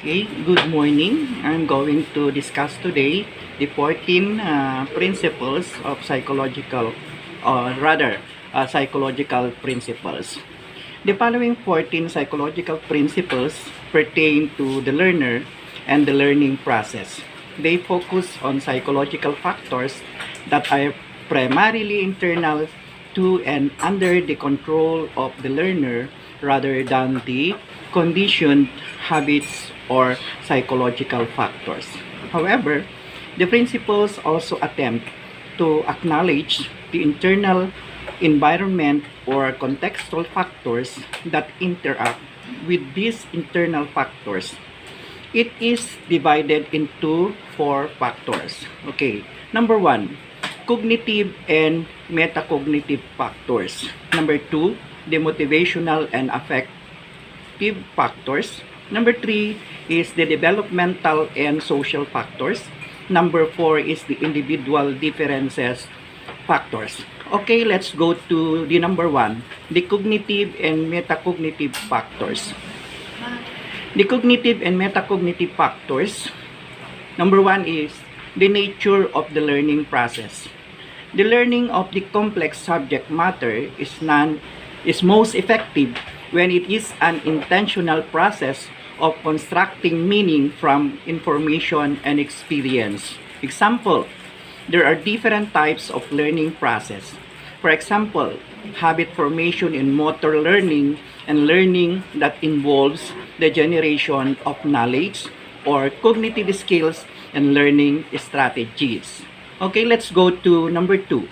Okay, good morning. I'm going to discuss today the 14 principles of psychological, or rather, psychological principles. The following 14 psychological principles pertain to the learner and the learning process. They focus on psychological factors that are primarily internal to and under the control of the learner rather than the conditioned habits or psychological factors. However, the principles also attempt to acknowledge the internal environment or contextual factors that interact with these internal factors. It is divided into four factors. Okay, number one, cognitive and metacognitive factors. Number two, the motivational and affective factors. Number three is the developmental and social factors. Number four is the individual differences factors. Okay, let's go to the number one, the cognitive and metacognitive factors. The cognitive and metacognitive factors, number one is the nature of the learning process. The learning of the complex subject matter is most effective when it is an intentional process of constructing meaning from information and experience. Example, there are different types of learning process. For example, habit formation in motor learning and learning that involves the generation of knowledge or cognitive skills and learning strategies. Okay, let's go to number two,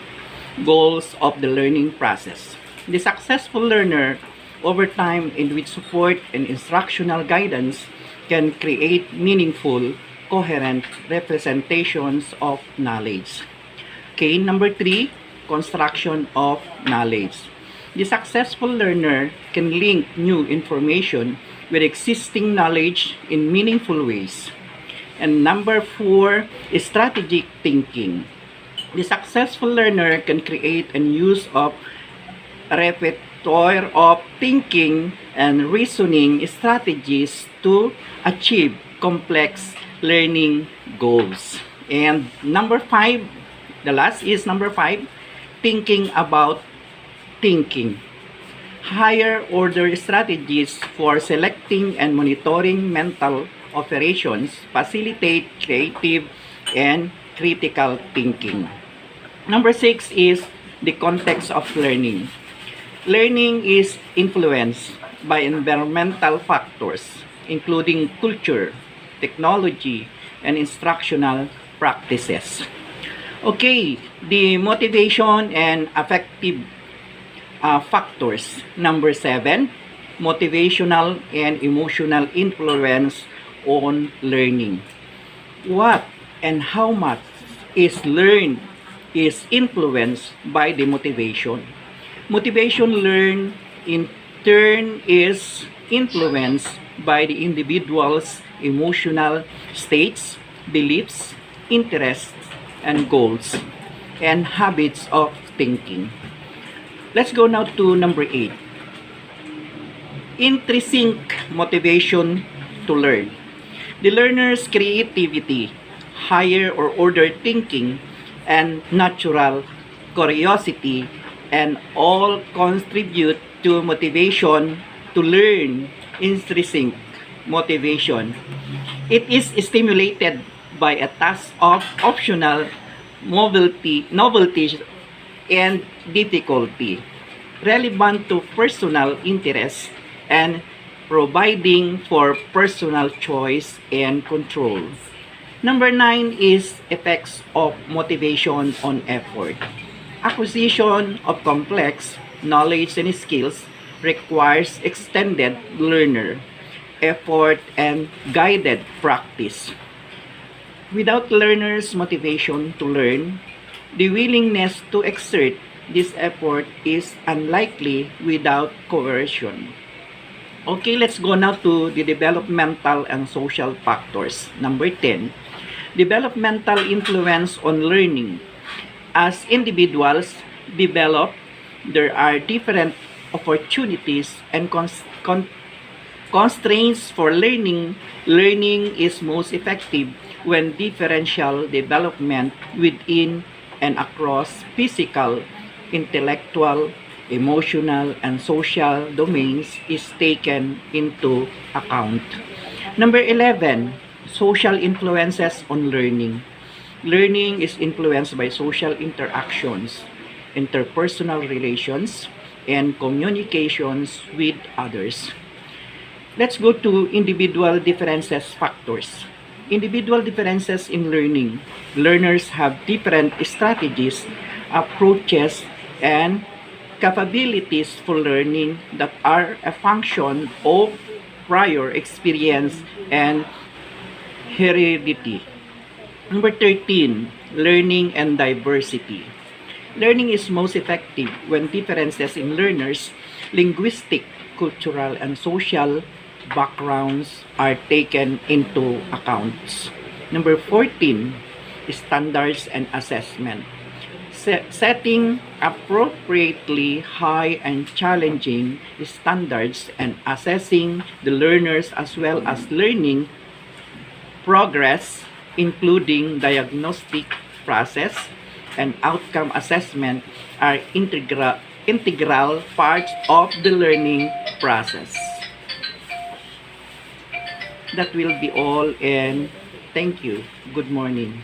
goals of the learning process. The successful learner over time and with support and instructional guidance can create meaningful, coherent representations of knowledge. Okay, number three, construction of knowledge. The successful learner can link new information with existing knowledge in meaningful ways. And number four is strategic thinking. The successful learner can create and use of repertoire of thinking and reasoning strategies to achieve complex learning goals. And number five, the last is number five, thinking about thinking. Higher order strategies for selecting and monitoring mental operations facilitate creative and critical thinking. Number six is the context of learning. Learning is influenced by environmental factors, including culture, technology, and instructional practices. Okay, the motivation and affective factors. Number seven, motivational and emotional influence on learning. What and how much is learned is influenced by the motivation. Motivation learned in turn is influenced by the individual's emotional states, beliefs, interests, and goals, and habits of thinking. Let's go now to number 8. Intrinsic motivation to learn. The learner's creativity, higher or order thinking, and natural curiosity and all contribute to motivation to learn. Intrinsic motivation. It is stimulated by a task of optional novelty and difficulty, relevant to personal interest and providing for personal choice and control. Number 9 is effects of motivation on effort. Acquisition of complex knowledge and skills requires extended learner effort and guided practice. Without learners' motivation to learn, the willingness to exert this effort is unlikely without coercion. Okay, let's go now to the developmental and social factors. Number 10, developmental influence on learning. As individuals develop, there are different opportunities and Constraints for learning. Learning is most effective when differential development within and across physical, intellectual, emotional, and social domains is taken into account. Number 11, social influences on learning. Learning is influenced by social interactions, interpersonal relations, and communications with others. Let's go to individual differences factors. Individual differences in learning. Learners have different strategies, approaches, and capabilities for learning that are a function of prior experience and heredity. Number 13, learning and diversity. Learning is most effective when differences in learners, linguistic, cultural, and social backgrounds are taken into account. Number 14, standards and assessment. Setting appropriately high and challenging standards and assessing the learners as well as learning progress, including diagnostic process and outcome assessment, are integral parts of the learning process. That will be all, and thank you. Good morning.